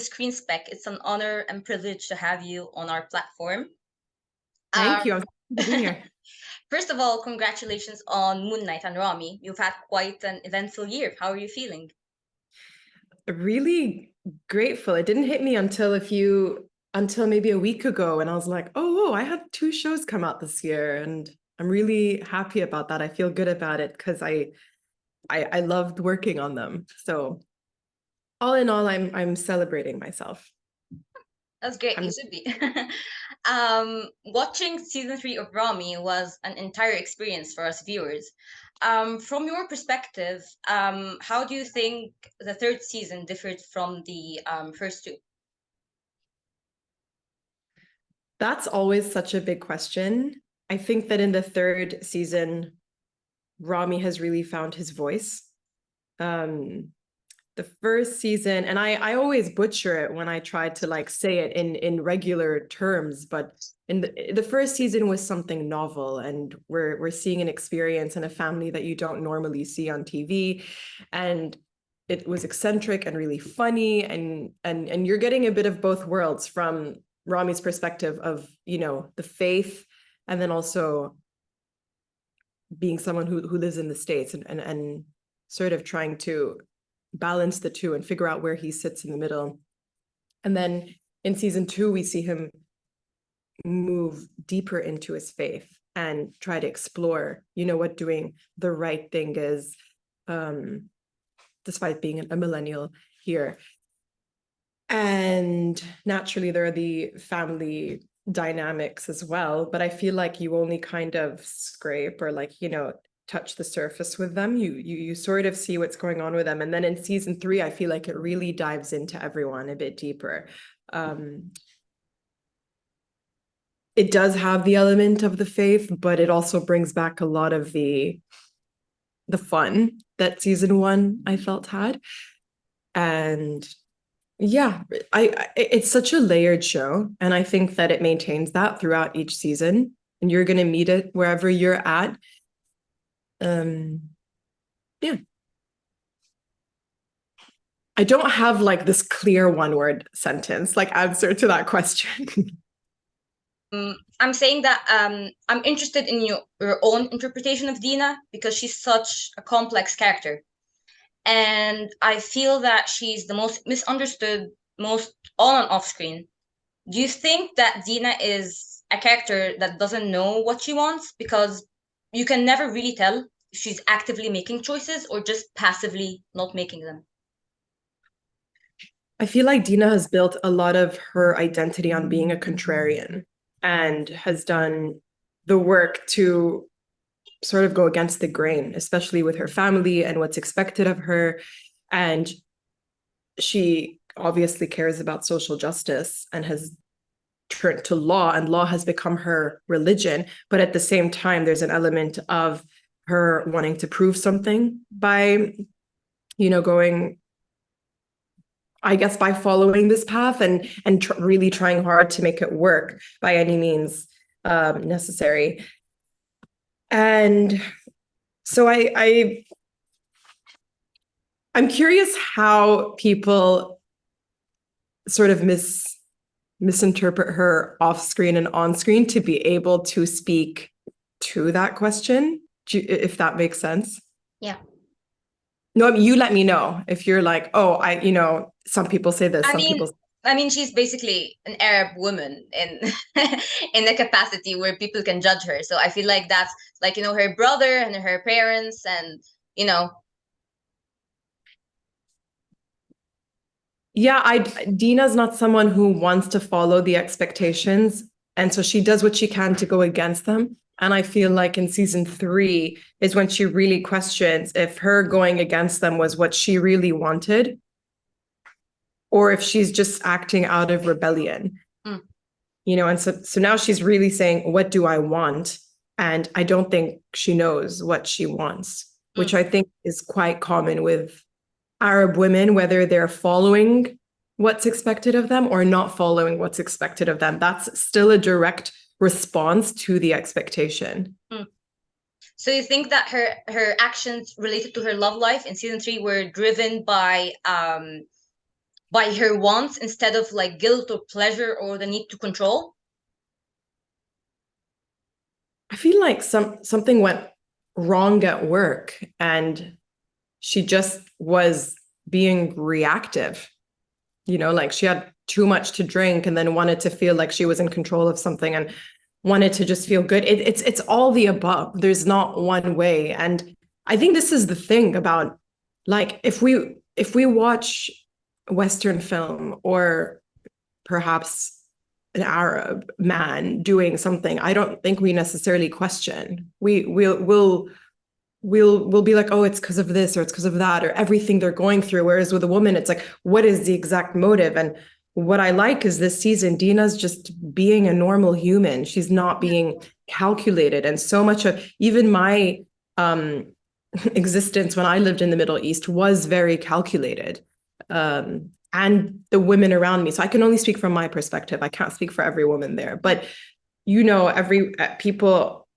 screen, Speck. It's an honor and privilege to have you on our platform. Thank you. I'm happy to be here. First of all, congratulations on Moon Knight and Ramy. You've had quite an eventful year. How are you feeling? Really grateful. It didn't hit me until maybe a week ago, and I was like, oh, I had 2 shows come out this year, and I'm really happy about that. I feel good about it because I loved working on them. So all in all, I'm celebrating myself. That's great. You should be. Watching season 3 of Ramy was an entire experience for us viewers. From your perspective, how do you think the third season differed from the first 2? That's always such a big question. I think that in the third season, Ramy has really found his voice. The first season, and I always butcher it when I try to like say it in regular terms, but in the first season was something novel, and we're seeing an experience and a family that you don't normally see on TV, and it was eccentric and really funny, and you're getting a bit of both worlds from Ramy's perspective of, you know, the faith, and then also being someone who lives in the States and sort of trying to balance the two and figure out where he sits in the middle. And then in season 2, we see him move deeper into his faith and try to explore, you know, what doing the right thing is, despite being a millennial here. And naturally, there are the family dynamics as well, but I feel like you only kind of scrape or like, you know, touch the surface with them. You sort of see what's going on with them. And then in season 3, I feel like it really dives into everyone a bit deeper. It does have the element of the faith, but it also brings back a lot of the fun that season 1 I felt had. And yeah, it's such a layered show, and I think that it maintains that throughout each season, and you're going to meet it wherever you're at. Yeah. I don't have like this clear one-word sentence like answer to that question. I'm saying that I'm interested in your own interpretation of Dina because she's such a complex character. And I feel that she's the most misunderstood, most on and off screen. Do you think that Dina is a character that doesn't know what she wants? Because you can never really tell if she's actively making choices or just passively not making them. I feel like Dina has built a lot of her identity on being a contrarian and has done the work to sort of go against the grain, especially with her family and what's expected of her. And she obviously cares about social justice and has turned to law, and law has become her religion. But at the same time, there's an element of her wanting to prove something by, you know, going, I guess, by following this path and really trying hard to make it work by any means necessary. And so I'm curious how people sort of misinterpret her off screen and on screen to be able to speak to that question, if that makes sense. Yeah. No, I mean, you let me know if you're like, oh, you know, some people say this, I mean, she's basically an Arab woman in in a capacity where people can judge her. So I feel like that's like, you know, her brother and her parents and, you know. Yeah, Dina's not someone who wants to follow the expectations. And so she does what she can to go against them. And I feel like in season 3 is when she really questions if her going against them was what she really wanted, or if she's just acting out of rebellion. You know, and so now she's really saying, what do I want? And I don't think she knows what she wants, which I think is quite common with Arab women, whether they're following what's expected of them or not following what's expected of them. That's still a direct response to the expectation. So you think that her actions related to her love life in season 3 were driven by by her wants instead of like guilt or pleasure or the need to control? I feel like something went wrong at work and she just was being reactive. Like she had too much to drink and then wanted to feel like she was in control of something and wanted to just feel good. It's all the above. There's not one way. And I think this is the thing about, like, if we watch Western film or perhaps an Arab man doing something, I don't think we necessarily question. We'll be like, oh, it's because of this or it's because of that or everything they're going through. Whereas with a woman, it's like, what is the exact motive? And what I like is this season, Dina's just being a normal human. She's not being calculated. And so much of even my existence when I lived in the Middle East was very calculated. And the women around me. So I can only speak from my perspective. I can't speak for every woman there. But every people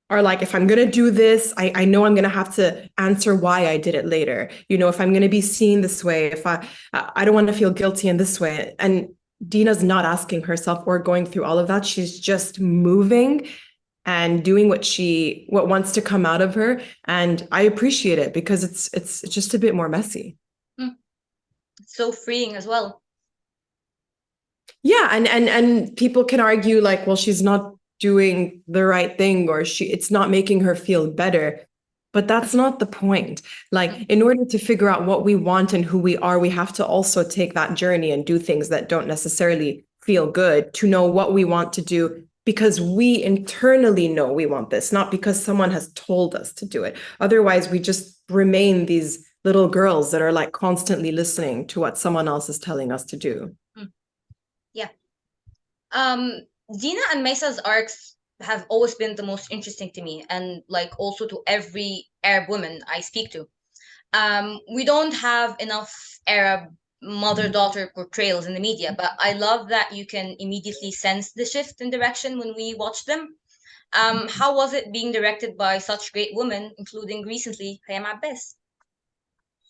are like, if I'm going to do this, I know I'm going to have to answer why I did it later. If I'm going to be seen this way, if I don't want to feel guilty in this way. And Dina's not asking herself or going through all of that. She's just moving and doing what wants to come out of her. And I appreciate it because it's just a bit more messy. So freeing as well. Yeah, and people can argue like, well, she's not doing the right thing or it's not making her feel better. But that's not the point. Like, in order to figure out what we want and who we are, we have to also take that journey and do things that don't necessarily feel good to know what we want to do, because we internally know we want this, not because someone has told us to do it. Otherwise, we just remain these little girls that are like constantly listening to what someone else is telling us to do. Yeah. Dina and Mesa's arcs have always been the most interesting to me, and like also to every Arab woman I speak to. We don't have enough Arab mother-daughter portrayals in the media, but I love that you can immediately sense the shift in direction when we watch them. How was it being directed by such great women, including recently Calamawy?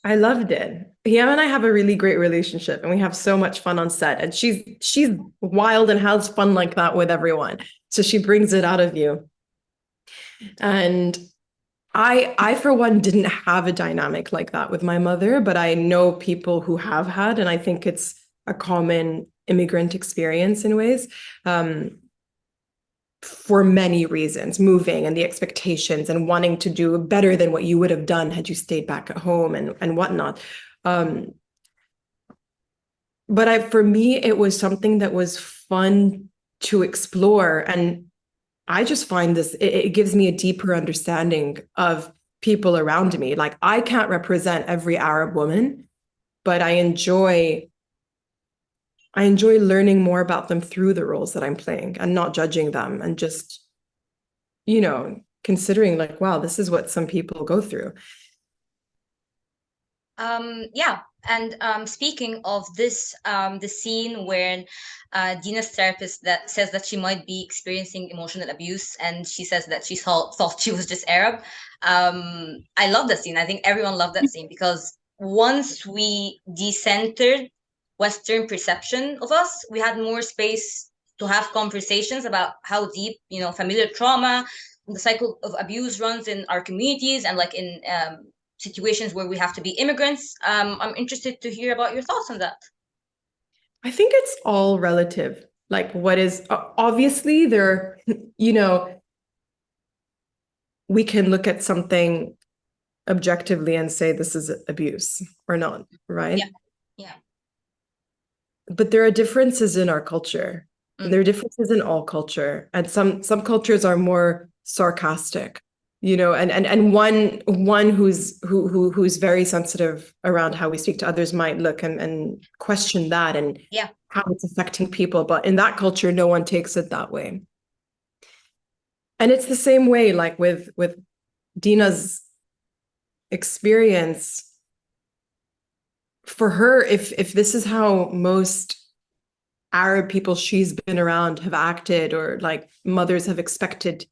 I loved it. Him and I have a really great relationship and we have so much fun on set. And she's wild and has fun like that with everyone. So she brings it out of you. And I for one didn't have a dynamic like that with my mother, but I know people who have had, and I think it's a common immigrant experience in ways. For many reasons, moving and the expectations and wanting to do better than what you would have done had you stayed back at home and whatnot. But for me, it was something that was fun to explore. And I just find it gives me a deeper understanding of people around me. Like, I can't represent every Arab woman, but I enjoy learning more about them through the roles that I'm playing and not judging them and just, considering like, wow, this is what some people go through. Yeah. And speaking of this, the scene where Dina's therapist that says that she might be experiencing emotional abuse, and she says that she thought she was just Arab. I love that scene. I think everyone loved that scene because once we decentered Western perception of us, we had more space to have conversations about how deep, familiar trauma, the cycle of abuse runs in our communities and like in situations where we have to be immigrants. I'm interested to hear about your thoughts on that. I think it's all relative. Like, what is obviously there, we can look at something objectively and say this is abuse or not, right? Yeah. But there are differences in our culture. And there are differences in all culture. And some cultures are more sarcastic, and one who's very sensitive around how we speak to others might look and question that and how it's affecting people. But in that culture, no one takes it that way. And it's the same way, like with Dina's experience. For her, if this is how most Arab people she's been around have acted, or like mothers have expected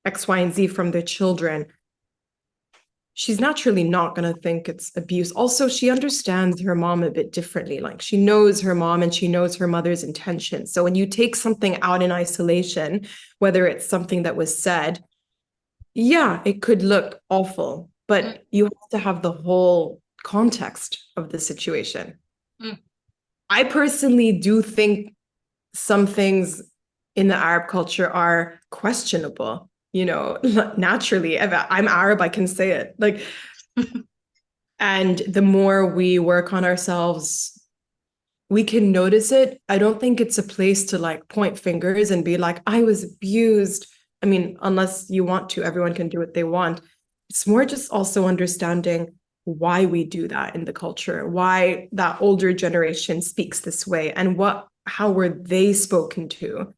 X, Y, and Z from their children, she's naturally not going to think it's abuse. Also, she understands her mom a bit differently. Like, she knows her mom and she knows her mother's intentions. So when you take something out in isolation, whether it's something that was said, yeah, it could look awful, but you have to have the whole context of the situation. I personally do think some things in the Arab culture are questionable, you know, naturally. I'm Arab, I can say it. Like, and the more we work on ourselves, we can notice it. I don't think it's a place to like point fingers and be like, I was abused. I mean, unless you want to, everyone can do what they want. It's more just also understanding why we do that in the culture, why that older generation speaks this way, and how were they spoken to.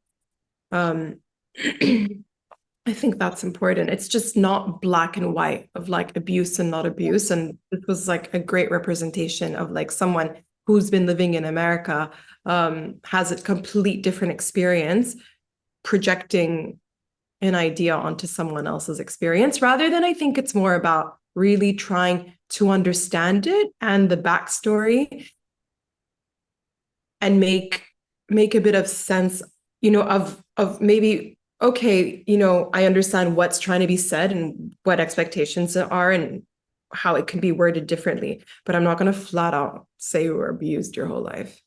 I think that's important. It's just not black and white of like abuse and not abuse. And this was like a great representation of like someone who's been living in America, has a complete different experience, projecting an idea onto someone else's experience, rather than, I think it's more about really trying to understand it and the backstory and make a bit of sense, you know, of maybe, okay, you know, I understand what's trying to be said and what expectations are and how it can be worded differently, but I'm not going to flat out say you were abused your whole life.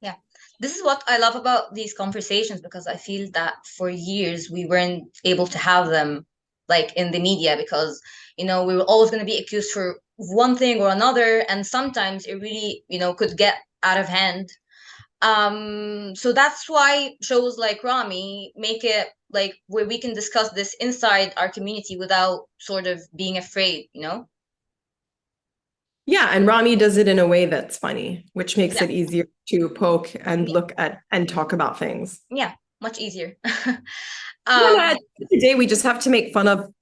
Yeah, this is what I love about these conversations, because I feel that for years we weren't able to have them like in the media, because, you know, we were always going to be accused for one thing or another, and sometimes it really, you know, could get out of hand. So that's why shows like Ramy make it like where we can discuss this inside our community without sort of being afraid, you know? Yeah, and Ramy does it in a way that's funny, which makes Yeah. it easier to poke and look at and talk about things. Yeah, much easier. No, at the end of the day, we just have to make fun of,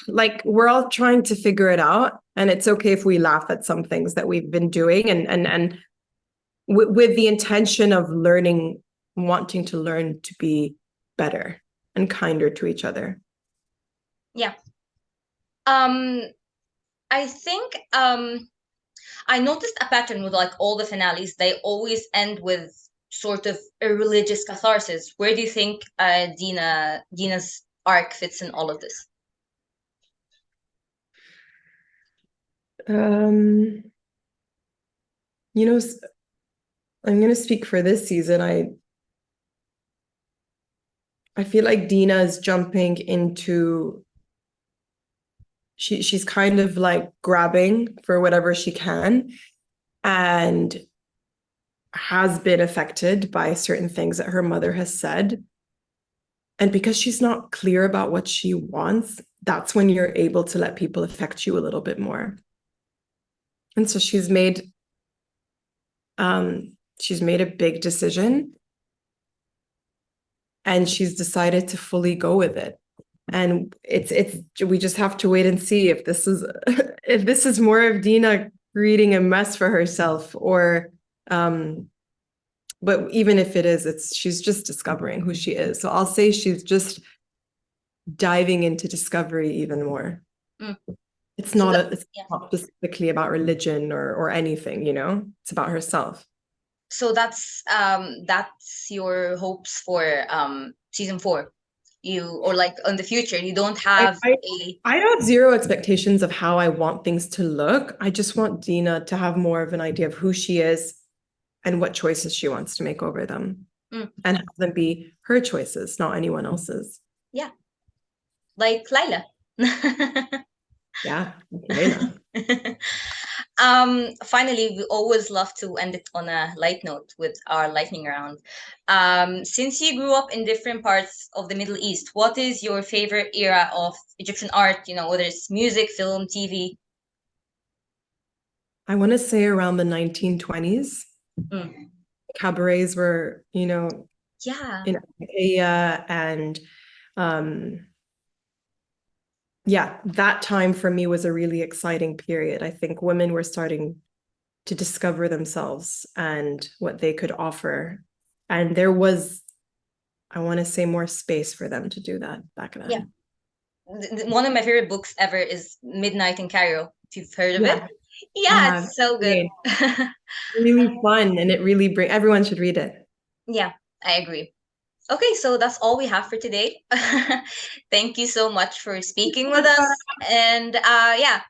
like, we're all trying to figure it out, and it's okay if we laugh at some things that we've been doing, and with the intention of learning, wanting to learn to be better and kinder to each other. Yeah. I think I noticed a pattern with like all the finales. They always end with sort of a religious catharsis. Where do you think Dina's arc fits in all of this? You know, I'm going to speak for this season. I feel like Dina is jumping into, she's kind of like grabbing for whatever she can, and has been affected by certain things that her mother has said. And because she's not clear about what she wants, that's when you're able to let people affect you a little bit more. And so she's made a big decision, and she's decided to fully go with it. And we just have to wait and see if this is more of Dina creating a mess for herself, or but even if it is, she's just discovering who she is. So I'll say she's just diving into discovery even more. It's not specifically about religion or anything, you know, it's about herself. So that's your hopes for season 4. Or like in the future, you don't have I have zero expectations of how I want things to look. I just want Dina to have more of an idea of who she is and what choices she wants to make over them, and have them be her choices, not anyone else's. Yeah, like Lila. Yeah, Lila. Finally, we always love to end it on a light note with our lightning round. Since you grew up in different parts of the Middle East, what is your favorite era of Egyptian art? You know, whether it's music, film, TV. I want to say around the 1920s. Cabarets were, you know, in Aya, and yeah, that time for me was a really exciting period. I think women were starting to discover themselves and what they could offer. And there was, I want to say, more space for them to do that back then. Yeah. one of my favorite books ever is Midnight in Cairo, if you've heard of it. Yeah, I Yeah, have. it's so good. Great. Really fun, and it really everyone should read it. Yeah, I agree. Okay, so that's all we have for today. Thank you so much for speaking with us. And yeah.